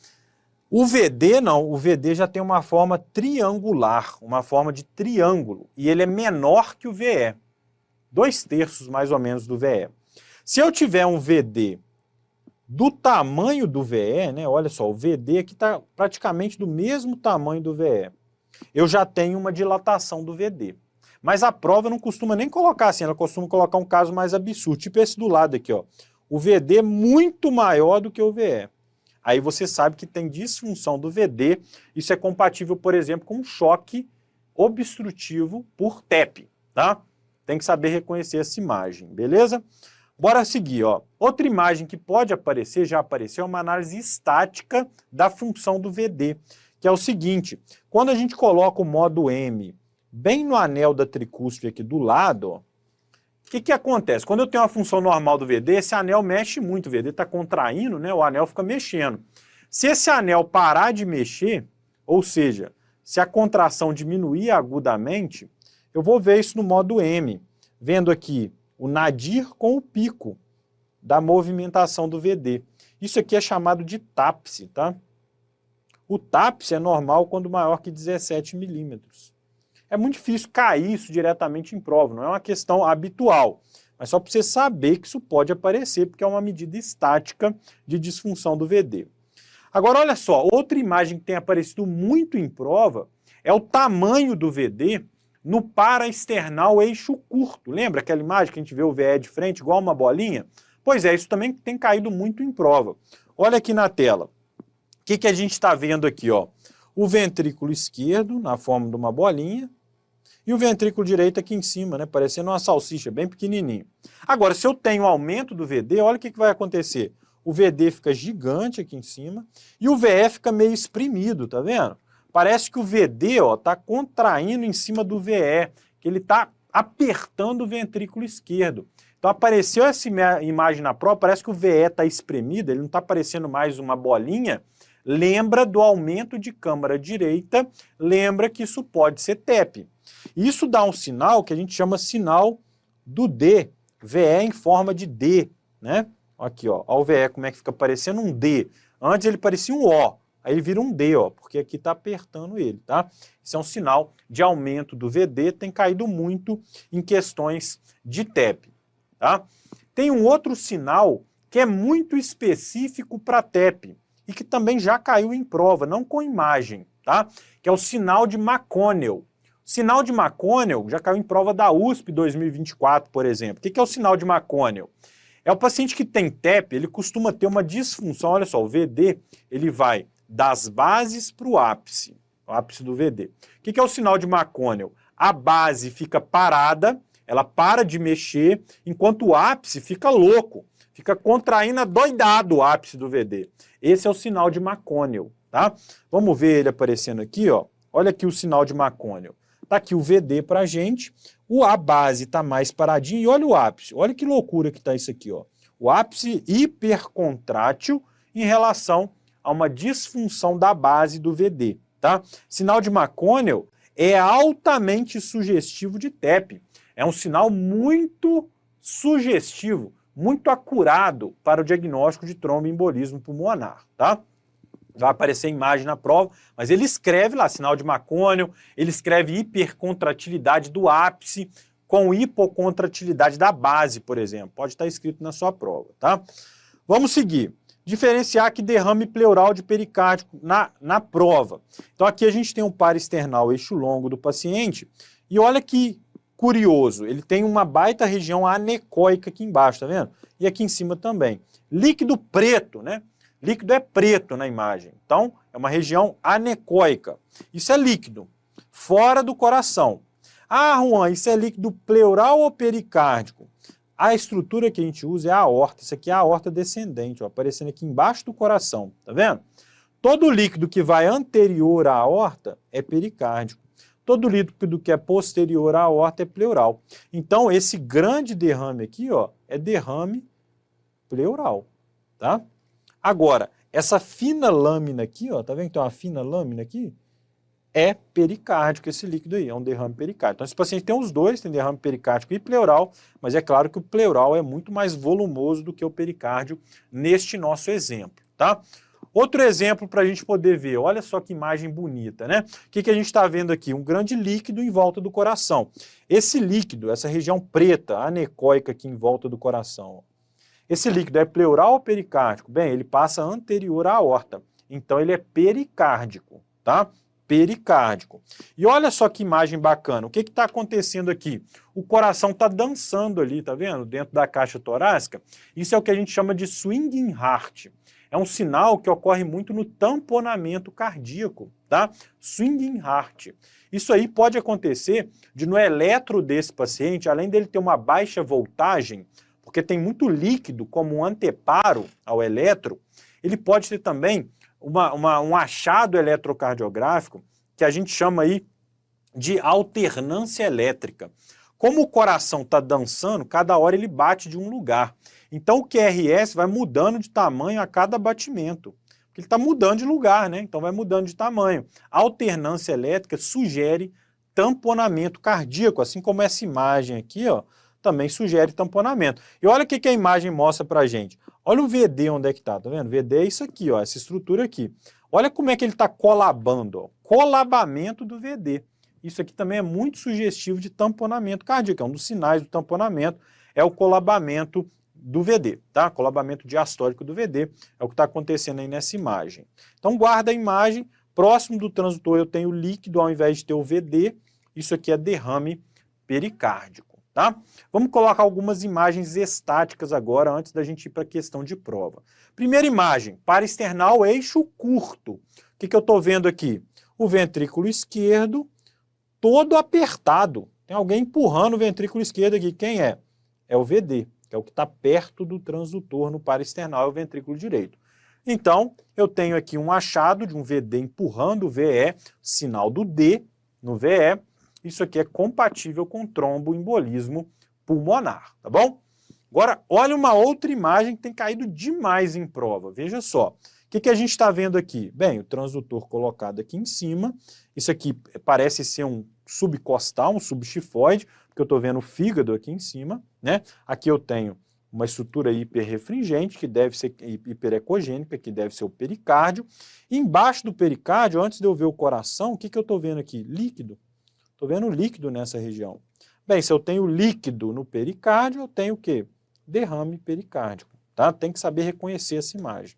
O VD não, o VD já tem uma forma triangular, uma forma de triângulo, e ele é menor que o VE, 2/3 mais ou menos do VE. Se eu tiver um VD do tamanho do VE, né, olha só, o VD aqui está praticamente do mesmo tamanho do VE, eu já tenho uma dilatação do VD. Mas a prova não costuma nem colocar assim, ela costuma colocar um caso mais absurdo, tipo esse do lado aqui, ó, o VD é muito maior do que o VE. Aí você sabe que tem disfunção do VD, isso é compatível, por exemplo, com um choque obstrutivo por TEP, tá? Tem que saber reconhecer essa imagem, beleza? Bora seguir, ó. Outra imagem que pode aparecer, já apareceu, é uma análise estática da função do VD, que é o seguinte, quando a gente coloca o modo M bem no anel da tricúspide aqui do lado, ó, o que acontece? Quando eu tenho uma função normal do VD, esse anel mexe muito, o VD está contraindo, né? O anel fica mexendo. Se esse anel parar de mexer, ou seja, se a contração diminuir agudamente, eu vou ver isso no modo M, vendo aqui o nadir com o pico da movimentação do VD. Isso aqui é chamado de tápse, tá? O tápse é normal quando maior que 17 milímetros. É muito difícil cair isso diretamente em prova, não é uma questão habitual, mas só para você saber que isso pode aparecer, porque é uma medida estática de disfunção do VD. Agora, olha só, outra imagem que tem aparecido muito em prova é o tamanho do VD no paraesternal eixo curto. Lembra aquela imagem que a gente vê o VE de frente, igual uma bolinha? Pois é, isso também tem caído muito em prova. Olha aqui na tela. O que a gente está vendo aqui, ó? O ventrículo esquerdo, na forma de uma bolinha, e o ventrículo direito aqui em cima, né, parecendo uma salsicha, bem pequenininho. Agora, se eu tenho aumento do VD, olha o que vai acontecer. O VD fica gigante aqui em cima e o VE fica meio espremido, tá vendo? Parece que o VD, ó, tá contraindo em cima do VE, que ele tá apertando o ventrículo esquerdo. Então apareceu essa imagem na prova, parece que o VE tá espremido, ele não tá parecendo mais uma bolinha. Lembra do aumento de câmara direita, lembra que isso pode ser TEP. Isso dá um sinal que a gente chama sinal do D, VE em forma de D, né? Aqui, ó, o VE como é que fica parecendo um D. Antes ele parecia um O, aí ele vira um D, ó, porque aqui está apertando ele, tá? Isso é um sinal de aumento do VD, tem caído muito em questões de TEP, tá? Tem um outro sinal que é muito específico para TEP e que também já caiu em prova, não com imagem, tá? Que é o sinal de McConnell. O sinal de McConnell já caiu em prova da USP 2024, por exemplo. O que é o sinal de McConnell? É o paciente que tem TEP, ele costuma ter uma disfunção, olha só, o VD, ele vai das bases para o ápice do VD. O que é o sinal de McConnell? A base fica parada, ela para de mexer, enquanto o ápice fica louco, fica contraindo adoidado o ápice do VD. Esse é o sinal de McConnell, tá? Vamos ver ele aparecendo aqui, ó. Olha aqui o sinal de McConnell. Tá aqui o VD pra gente, a base tá mais paradinha e olha o ápice. Olha que loucura que tá isso aqui, ó. O ápice hipercontrátil em relação a uma disfunção da base do VD, tá? Sinal de McConnell é altamente sugestivo de TEP. É um sinal muito sugestivo, muito acurado para o diagnóstico de tromboembolismo pulmonar, tá? Vai aparecer a imagem na prova, mas ele escreve lá, sinal de McConnell, ele escreve hipercontratilidade do ápice com hipocontratilidade da base, por exemplo. Pode estar escrito na sua prova, tá? Vamos seguir. Diferenciar aqui derrame pleural de pericárdio na prova. Então aqui a gente tem um paraesternal eixo longo do paciente e olha que curioso, ele tem uma baita região anecoica aqui embaixo, tá vendo? E aqui em cima também. Líquido preto, né? Líquido é preto na imagem. Então, é uma região anecoica. Isso é líquido, fora do coração. Ah, Juan, isso é líquido pleural ou pericárdico? A estrutura que a gente usa é a aorta. Isso aqui é a aorta descendente, ó, aparecendo aqui embaixo do coração, tá vendo? Todo líquido que vai anterior à aorta é pericárdico. Todo líquido que é posterior à aorta é pleural. Então, esse grande derrame aqui, ó, é derrame pleural, tá? Agora, essa fina lâmina aqui, ó, tá vendo que tem uma fina lâmina aqui? É pericárdico esse líquido aí, é um derrame pericárdico. Então, esse paciente tem os dois, tem derrame pericárdico e pleural, mas é claro que o pleural é muito mais volumoso do que o pericárdio neste nosso exemplo, tá? Outro exemplo para a gente poder ver, olha só que imagem bonita, né? O que a gente está vendo aqui? Um grande líquido em volta do coração. Esse líquido, essa região preta, anecoica aqui em volta do coração, ó. Esse líquido é pleural ou pericárdico? Bem, ele passa anterior à aorta, então ele é pericárdico, tá? Pericárdico. E olha só que imagem bacana, o que está acontecendo aqui? O coração está dançando ali, tá vendo? Dentro da caixa torácica. Isso é o que a gente chama de swinging heart. É um sinal que ocorre muito no tamponamento cardíaco, tá? Swinging heart. Isso aí pode acontecer de no eletro desse paciente, além dele ter uma baixa voltagem, porque tem muito líquido como um anteparo ao eletro, ele pode ter também um achado eletrocardiográfico que a gente chama aí de alternância elétrica. Como o coração está dançando, cada hora ele bate de um lugar. Então o QRS vai mudando de tamanho a cada batimento. Porque ele está mudando de lugar, né? Então vai mudando de tamanho. A alternância elétrica sugere tamponamento cardíaco, assim como essa imagem aqui, ó, também sugere tamponamento. E olha o que a imagem mostra pra gente. Olha o VD onde é que tá vendo? VD é isso aqui, ó, essa estrutura aqui. Olha como é que ele está colabando, ó. Colabamento do VD. Isso aqui também é muito sugestivo de tamponamento cardíaco. É um dos sinais do tamponamento, é o colabamento do VD, tá? Colabamento diastólico do VD, é o que está acontecendo aí nessa imagem. Então guarda a imagem, próximo do transdutor eu tenho líquido ao invés de ter o VD, isso aqui é derrame pericárdico. Tá? Vamos colocar algumas imagens estáticas agora, antes da gente ir para a questão de prova. Primeira imagem, paraesternal eixo curto. O que eu estou vendo aqui? O ventrículo esquerdo todo apertado. Tem alguém empurrando o ventrículo esquerdo aqui. Quem é? É o VD, que é o que está perto do transdutor no paraesternal, é o ventrículo direito. Então, eu tenho aqui um achado de um VD empurrando o VE, sinal do D no VE. Isso aqui é compatível com tromboembolismo pulmonar, tá bom? Agora, olha uma outra imagem que tem caído demais em prova. Veja só. O que a gente está vendo aqui? Bem, o transdutor colocado aqui em cima. Isso aqui parece ser um subcostal, um subchifoide, porque eu estou vendo o fígado aqui em cima, né? Aqui eu tenho uma estrutura hiperrefringente, que deve ser hiperecogênica, que deve ser o pericárdio. E embaixo do pericárdio, antes de eu ver o coração, o que eu estou vendo aqui? Líquido. Estou vendo líquido nessa região. Bem, se eu tenho líquido no pericárdio, eu tenho o quê? Derrame pericárdico, tá? Tem que saber reconhecer essa imagem.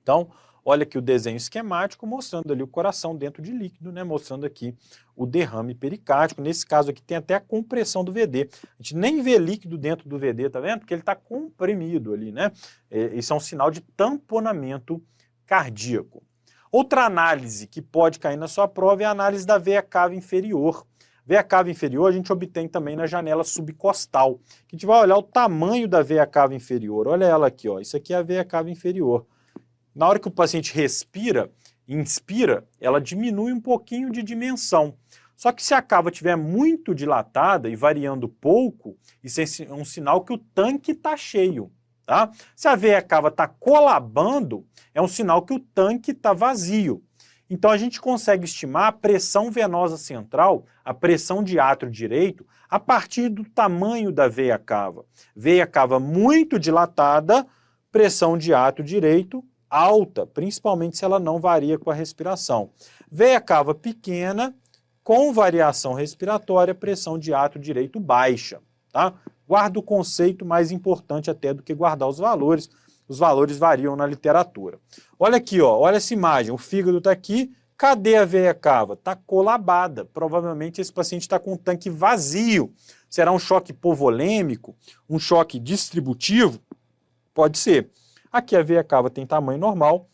Então, olha aqui o desenho esquemático mostrando ali o coração dentro de líquido, né? Mostrando aqui o derrame pericárdico. Nesse caso aqui tem até a compressão do VD. A gente nem vê líquido dentro do VD, tá vendo? Porque ele está comprimido ali, né? Isso é um sinal de tamponamento cardíaco. Outra análise que pode cair na sua prova é a análise da veia cava inferior. Veia cava inferior a gente obtém também na janela subcostal. A gente vai olhar o tamanho da veia cava inferior. Olha ela aqui, ó. Isso aqui é a veia cava inferior. Na hora que o paciente respira, inspira, ela diminui um pouquinho de dimensão. Só que se a cava estiver muito dilatada e variando pouco, isso é um sinal que o tanque está cheio. Tá? Se a veia cava está colabando, é um sinal que o tanque está vazio. Então a gente consegue estimar a pressão venosa central, a pressão de átrio direito, a partir do tamanho da veia cava. Veia cava muito dilatada, pressão de átrio direito alta, principalmente se ela não varia com a respiração. Veia cava pequena, com variação respiratória, pressão de átrio direito baixa. Tá? Guarda o conceito mais importante até do que guardar os valores. Os valores variam na literatura. Olha aqui, ó, olha essa imagem. O fígado está aqui, Cadê a veia cava? Está colabada. Provavelmente esse paciente está com o tanque vazio. Será um choque hipovolêmico? Um choque distributivo? Pode ser. Aqui a veia cava tem tamanho normal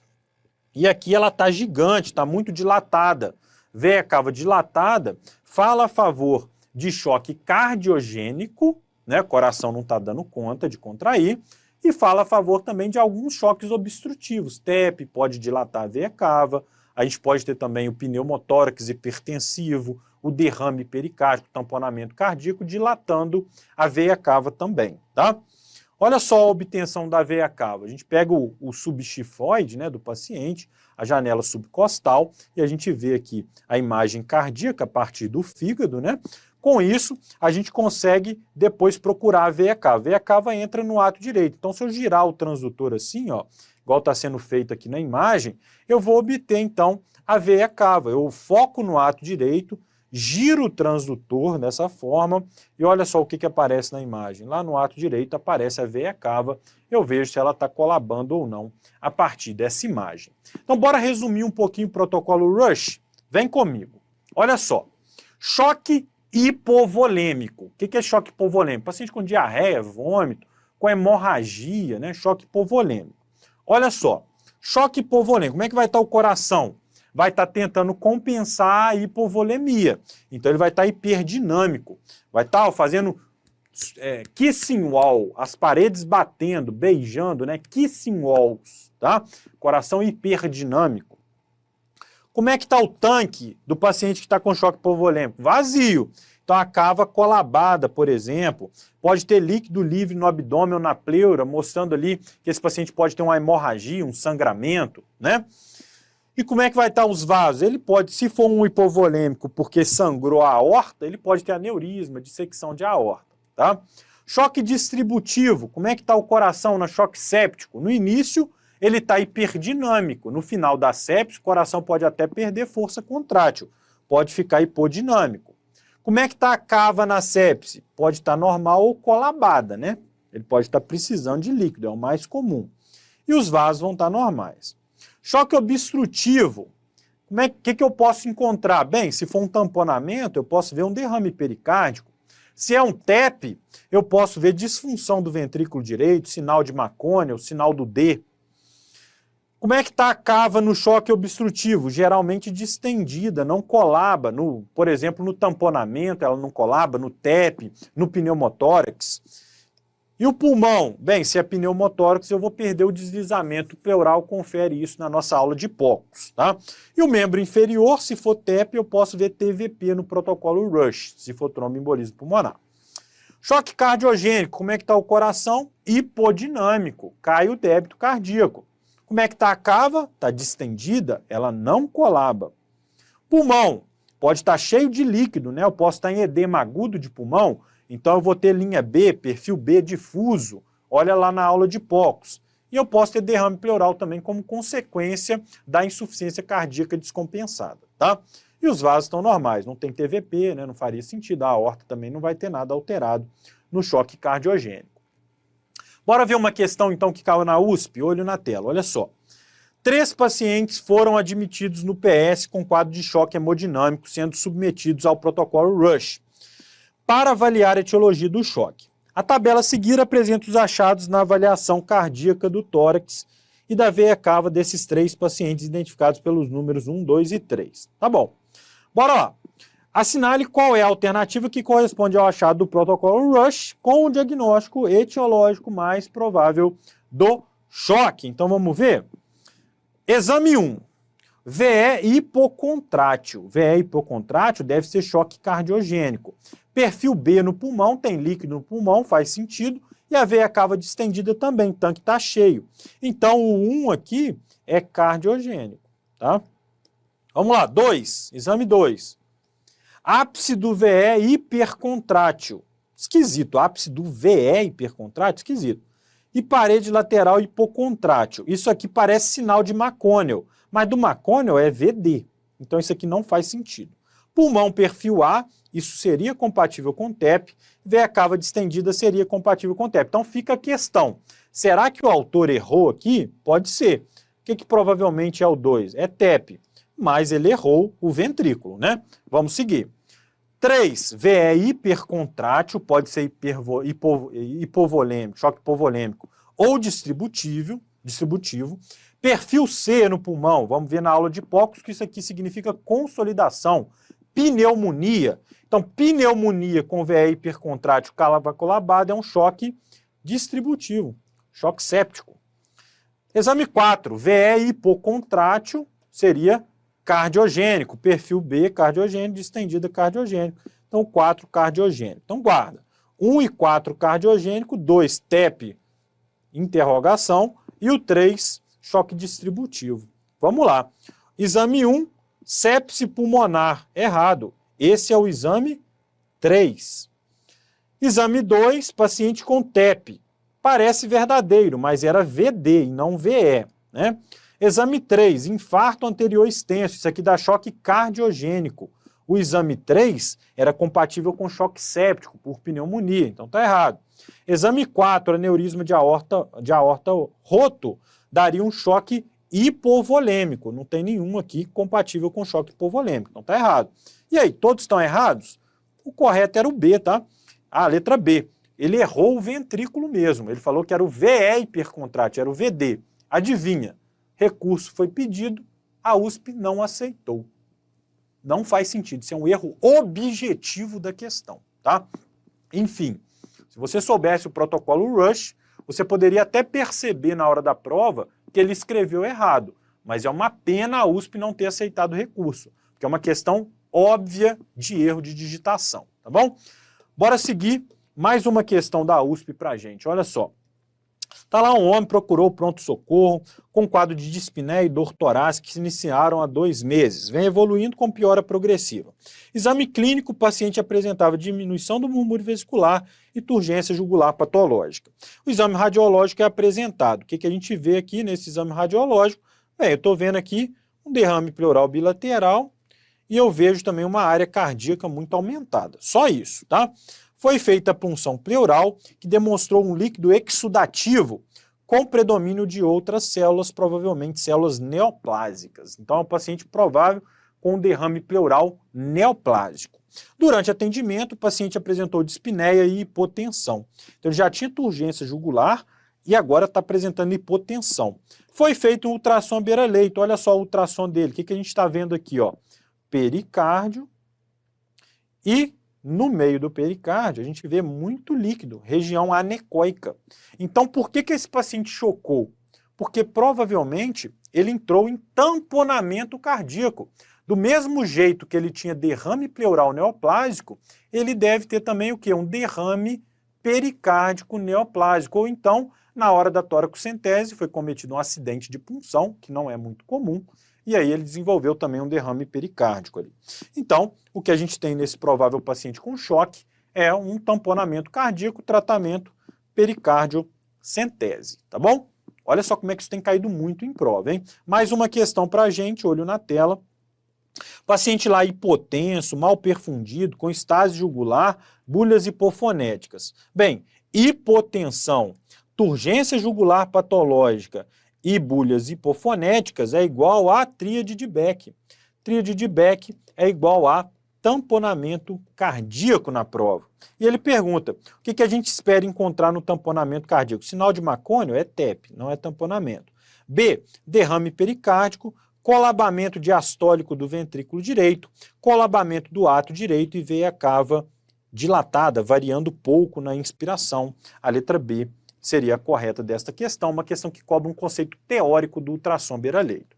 e aqui ela está gigante, está muito dilatada. Veia cava dilatada fala a favor de choque cardiogênico, né? O coração não está dando conta de contrair, e fala a favor também de alguns choques obstrutivos. TEP pode dilatar a veia cava, a gente pode ter também o pneumotórax hipertensivo, o derrame pericárdico, tamponamento cardíaco, dilatando a veia cava também, tá? Olha só a obtenção da veia cava. A gente pega o subxifoide, né, do paciente, a janela subcostal, e a gente vê aqui a imagem cardíaca a partir do fígado, né? Com isso, a gente consegue depois procurar a veia cava. A veia cava entra no ato direito. Então, se eu girar o transdutor assim, ó, igual está sendo feito aqui na imagem, eu vou obter, então, a veia cava. Eu foco no ato direito, giro o transdutor dessa forma e olha só o que aparece na imagem. Lá no ato direito aparece a veia cava, eu vejo se ela está colabando ou não a partir dessa imagem. Então, bora resumir um pouquinho o protocolo Rush? Vem comigo. Olha só, choque hipovolêmico. O que é choque hipovolêmico? Paciente com diarreia, vômito, com hemorragia, né? Choque hipovolêmico. Olha só, choque hipovolêmico, como é que vai estar o coração? Vai estar tentando compensar a hipovolemia. Então ele vai estar hiperdinâmico. Vai estar fazendo kissing wall, as paredes batendo, beijando, né? Kissing walls, tá? Coração hiperdinâmico. Como é que está o tanque do paciente que está com choque hipovolêmico? Vazio. Então a cava colabada, por exemplo, pode ter líquido livre no abdômen ou na pleura, mostrando ali que esse paciente pode ter uma hemorragia, um sangramento, né? E como é que vai estar os vasos? Ele pode, se for um hipovolêmico porque sangrou a aorta, ele pode ter aneurisma, dissecção de aorta, tá? Choque distributivo, como é que está o coração no choque séptico? No início, ele está hiperdinâmico. No final da sepse, o coração pode até perder força contrátil, pode ficar hipodinâmico. Como é que está a cava na sepse? Pode estar normal ou colabada, né? Ele pode estar precisando de líquido, é o mais comum. E os vasos vão estar normais. Choque obstrutivo, que eu posso encontrar? Bem, se for um tamponamento, eu posso ver um derrame pericárdico. Se é um TEP, eu posso ver disfunção do ventrículo direito, sinal de Makone, o sinal do D. Como é que está a cava no choque obstrutivo? Geralmente distendida, não colaba, por exemplo, no tamponamento, ela não colaba, no TEP, no pneumotórax. E o pulmão? Bem, se é pneumotórax, eu vou perder o deslizamento pleural, confere isso na nossa aula de POCUS, tá? E o membro inferior, se for TEP, eu posso ver TVP no protocolo Rush, se for tromboembolismo pulmonar. Choque cardiogênico, como é que está o coração? Hipodinâmico, cai o débito cardíaco. Como é que está a cava? Está distendida, ela não colaba. Pulmão, pode estar cheio de líquido, né? Eu posso estar em edema agudo de pulmão, então eu vou ter linha B, perfil B difuso, olha lá na aula de POCUS. E eu posso ter derrame pleural também como consequência da insuficiência cardíaca descompensada, tá? E os vasos estão normais, não tem TVP, né? Não faria sentido, a aorta também não vai ter nada alterado no choque cardiogênico. Bora ver uma questão então que caiu na USP, olho na tela, olha só. 3 pacientes foram admitidos no PS com quadro de choque hemodinâmico, sendo submetidos ao protocolo Rush, para avaliar a etiologia do choque. A tabela a seguir apresenta os achados na avaliação cardíaca do tórax e da veia cava desses 3 pacientes identificados pelos números 1, 2 e 3. Tá bom. Bora lá. Assinale qual é a alternativa que corresponde ao achado do protocolo Rush com o diagnóstico etiológico mais provável do choque. Então vamos ver. Exame 1. VE hipocontrátil. VE hipocontrátil deve ser choque cardiogênico. Perfil B no pulmão, tem líquido no pulmão, faz sentido. E a veia cava distendida também, o tanque está cheio. Então o 1 aqui é cardiogênico, tá? Vamos lá, 2. Exame 2. Ápice do VE hipercontrátil. Esquisito, ápice do VE hipercontrátil, esquisito. E parede lateral hipocontrátil. Isso aqui parece sinal de Makone, mas do Makone é VD. Então isso aqui não faz sentido. Pulmão perfil A, isso seria compatível com TEP. Veia cava distendida seria compatível com TEP. Então fica a questão. Será que o autor errou aqui? Pode ser. O que provavelmente é o 2? É TEP. mas ele errou o ventrículo, né? Vamos seguir. 3, VE hipercontrátil, pode ser hipovolêmico, choque hipovolêmico ou distributivo. Perfil C no pulmão, vamos ver na aula de hipóxia que isso aqui significa consolidação. Pneumonia. Então, pneumonia com VE hipercontrátil colabado é um choque distributivo, choque séptico. Exame 4, VE hipocontrátil seria cardiogênico, perfil B cardiogênico, distendida cardiogênico. Então, 4 cardiogênico. Então, guarda. 1 e 4 cardiogênico, 2 TEP, interrogação, e o 3, choque distributivo. Vamos lá. Exame 1, sepse pulmonar, errado. Esse é o exame 3. Exame 2, paciente com TEP. Parece verdadeiro, mas era VD e não VE, né? Exame 3, infarto anterior extenso, isso aqui dá choque cardiogênico. O exame 3 era compatível com choque séptico por pneumonia, então tá errado. Exame 4, aneurisma de aorta roto, daria um choque hipovolêmico, não tem nenhum aqui compatível com choque hipovolêmico, então tá errado. E aí, todos estão errados? O correto era o B, tá? A letra B. Ele errou o ventrículo mesmo, ele falou que era o VE hipercontrátil, era o VD. Adivinha? Recurso foi pedido, a USP não aceitou. Não faz sentido, isso é um erro objetivo da questão, tá? Enfim, se você soubesse o protocolo Rush, você poderia até perceber na hora da prova que ele escreveu errado, mas é uma pena a USP não ter aceitado o recurso, porque é uma questão óbvia de erro de digitação, tá bom? Bora seguir mais uma questão da USP pra gente, olha só. Tá lá um homem, procurou o pronto-socorro com quadro de dispneia e dor torácica que se iniciaram há 2 meses. Vem evoluindo com piora progressiva. Exame clínico, o paciente apresentava diminuição do murmúrio vesicular e turgência jugular patológica. O exame radiológico é apresentado. O que a gente vê aqui nesse exame radiológico? Bem, eu estou vendo aqui um derrame pleural bilateral e eu vejo também uma área cardíaca muito aumentada. Só isso, tá? Foi feita a punção pleural, que demonstrou um líquido exudativo com predomínio de outras células, provavelmente células neoplásicas. Então, é um paciente provável com derrame pleural neoplásico. Durante atendimento, o paciente apresentou dispneia e hipotensão. Então, ele já tinha turgência jugular e agora está apresentando hipotensão. Foi feito um ultrassom beira-leito. Olha só o ultrassom dele. O que a gente está vendo aqui? Ó? Pericárdio e no meio do pericárdio, a gente vê muito líquido, região anecoica. Então, por que esse paciente chocou? Porque provavelmente ele entrou em tamponamento cardíaco. Do mesmo jeito que ele tinha derrame pleural neoplásico, ele deve ter também o quê? Um derrame pericárdico neoplásico. Ou então, na hora da toracocentese, foi cometido um acidente de punção, que não é muito comum, e aí ele desenvolveu também um derrame pericárdico ali. Então, o que a gente tem nesse provável paciente com choque é um tamponamento cardíaco, tratamento pericardiocentese, tá bom? Olha só como é que isso tem caído muito em prova, hein? Mais uma questão para a gente, olho na tela. Paciente lá hipotenso, mal perfundido, com estase jugular, bulhas hipofonéticas. Bem, hipotensão, turgência jugular patológica e bulhas hipofonéticas é igual a tríade de Beck. Tríade de Beck é igual a tamponamento cardíaco na prova. E ele pergunta, o que a gente espera encontrar no tamponamento cardíaco? Sinal de Macônio é TEP, não é tamponamento. B, derrame pericárdico, colabamento diastólico do ventrículo direito, colabamento do ato direito e veia cava dilatada, variando pouco na inspiração. A letra B seria a correta desta questão, uma questão que cobre um conceito teórico do ultrassom beira-leito.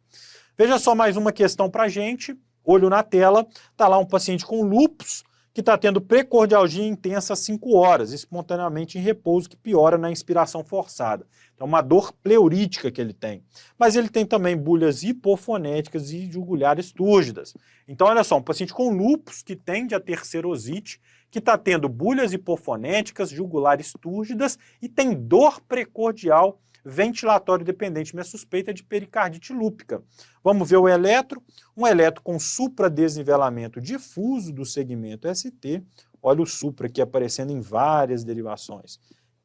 Veja só mais uma questão para a gente, olho na tela, está lá um paciente com lúpus que está tendo precordialgia intensa há 5 horas, espontaneamente em repouso, que piora na inspiração forçada. Então, uma dor pleurítica que ele tem. Mas ele tem também bulhas hipofonéticas e jugulares túrgidas. Então, olha só, um paciente com lúpus que tende a ter serosite, que está tendo bulhas hipofonéticas, jugulares túrgidas e tem dor precordial ventilatório dependente. Minha suspeita é de pericardite lúpica. Vamos ver o eletro. Um eletro com supradesnivelamento difuso do segmento ST. Olha o supra aqui aparecendo em várias derivações.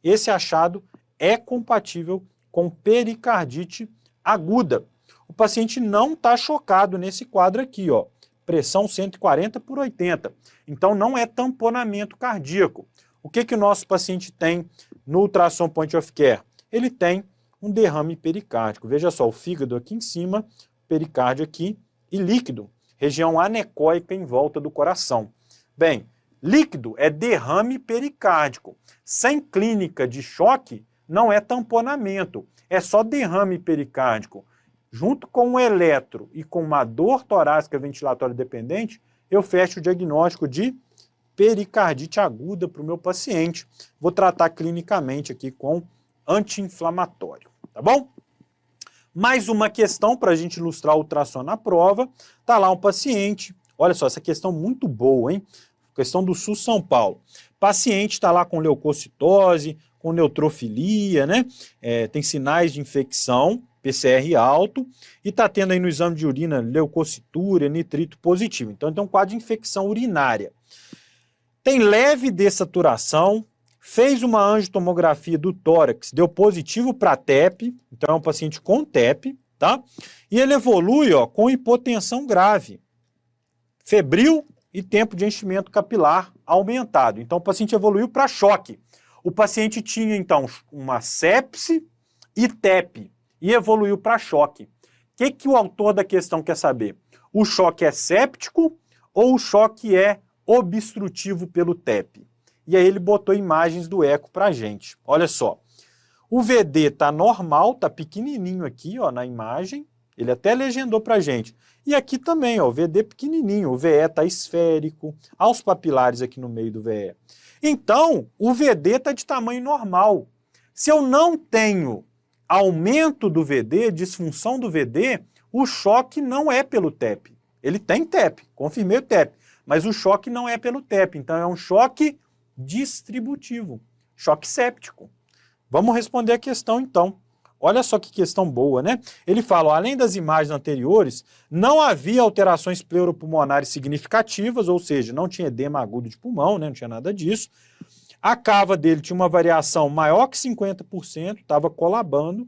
Esse achado é compatível com pericardite aguda. o paciente não está chocado nesse quadro aqui, ó. Pressão 140/80. Então não é tamponamento cardíaco. O que o nosso paciente tem no ultrassom point of care? Ele tem um derrame pericárdico. Veja só, o fígado aqui em cima, pericárdio aqui e líquido, região anecóica em volta do coração. Bem, líquido é derrame pericárdico. Sem clínica de choque, não é tamponamento, é só derrame pericárdico. Junto com um eletro e com uma dor torácica ventilatória dependente, eu fecho o diagnóstico de pericardite aguda para o meu paciente. Vou tratar clinicamente aqui com anti-inflamatório, tá bom? Mais uma questão para a gente ilustrar o ultrassom na prova. Tá lá um paciente, olha só, essa questão muito boa, hein? Questão do Sul São Paulo. Paciente está lá com leucocitose, com neutrofilia, né? Tem sinais de infecção, PCR alto, e está tendo aí no exame de urina leucocitúria, nitrito positivo. Então tem um quadro de infecção urinária. Tem leve dessaturação, fez uma angiotomografia do tórax, deu positivo para TEP, então é um paciente com TEP, tá? E ele evolui, ó, com hipotensão grave, febril e tempo de enchimento capilar aumentado. Então o paciente evoluiu para choque. O paciente tinha, então, uma sepse e TEP, e evoluiu para choque. O que o autor da questão quer saber? O choque é séptico ou o choque é obstrutivo pelo TEP? E aí ele botou imagens do eco para a gente. Olha só, o VD está normal, está pequenininho aqui, ó, na imagem. Ele até legendou para a gente. E aqui também, ó, o VD pequenininho, o VE está esférico, há os papilares aqui no meio do VE. Então, o VD está de tamanho normal. Se eu não tenho aumento do VD, disfunção do VD, o choque não é pelo TEP. Ele tem TEP, confirmei o TEP, mas o choque não é pelo TEP, então é um choque distributivo, choque séptico. Vamos responder a questão então. Olha só que questão boa, né? Ele fala, ó, além das imagens anteriores, não havia alterações pleuropulmonares significativas, ou seja, não tinha edema agudo de pulmão, né? Não tinha nada disso. A cava dele tinha uma variação maior que 50%, estava colabando.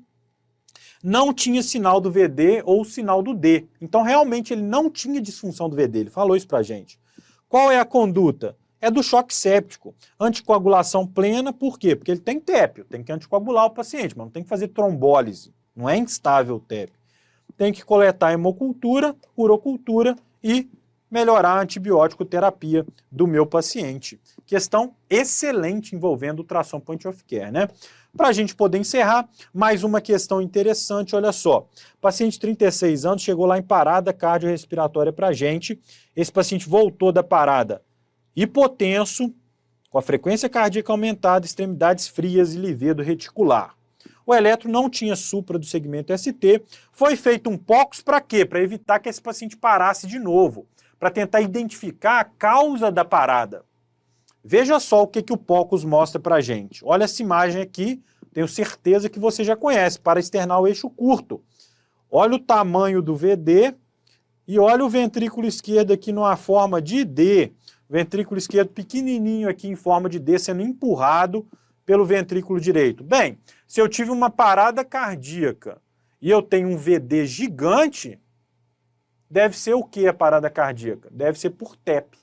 Não tinha sinal do VD ou sinal do D. Então, realmente, ele não tinha disfunção do VD. Ele falou isso pra gente. Qual é a conduta? É do choque séptico. Anticoagulação plena, por quê? Porque ele tem TEP, tem que anticoagular o paciente, mas não tem que fazer trombólise. Não é instável o TEP. Tem que coletar hemocultura, urocultura e melhorar a antibiótico terapia do meu paciente. Questão excelente envolvendo o ultrassom point of care, né? Para a gente poder encerrar, mais uma questão interessante, olha só. Paciente de 36 anos chegou lá em parada cardiorrespiratória para a gente. Esse paciente voltou da parada hipotenso, com a frequência cardíaca aumentada, extremidades frias e livedo reticular. O eletro não tinha supra do segmento ST. Foi feito um POCUS para quê? Para evitar que esse paciente parasse de novo, para tentar identificar a causa da parada. Veja só o que o POCUS mostra para a gente. Olha essa imagem aqui, tenho certeza que você já conhece, para externar o eixo curto. Olha o tamanho do VD e olha o ventrículo esquerdo aqui numa forma de D. Ventrículo esquerdo pequenininho aqui em forma de D, sendo empurrado pelo ventrículo direito. Bem, se eu tive uma parada cardíaca e eu tenho um VD gigante, deve ser o que a parada cardíaca? Deve ser por TEP.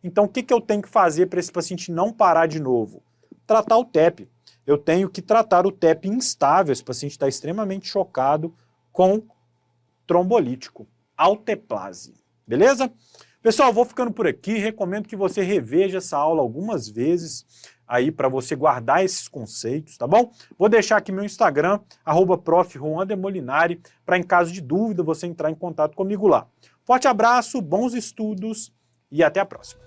Então, o que eu tenho que fazer para esse paciente não parar de novo? Tratar o TEP. Eu tenho que tratar o TEP instável. Esse paciente está extremamente chocado com trombolítico, alteplase. Beleza? Pessoal, vou ficando por aqui. Recomendo que você reveja essa aula algumas vezes aí para você guardar esses conceitos, tá bom? Vou deixar aqui meu Instagram, @prof.juandemolinari, para em caso de dúvida você entrar em contato comigo lá. Forte abraço, bons estudos e até a próxima.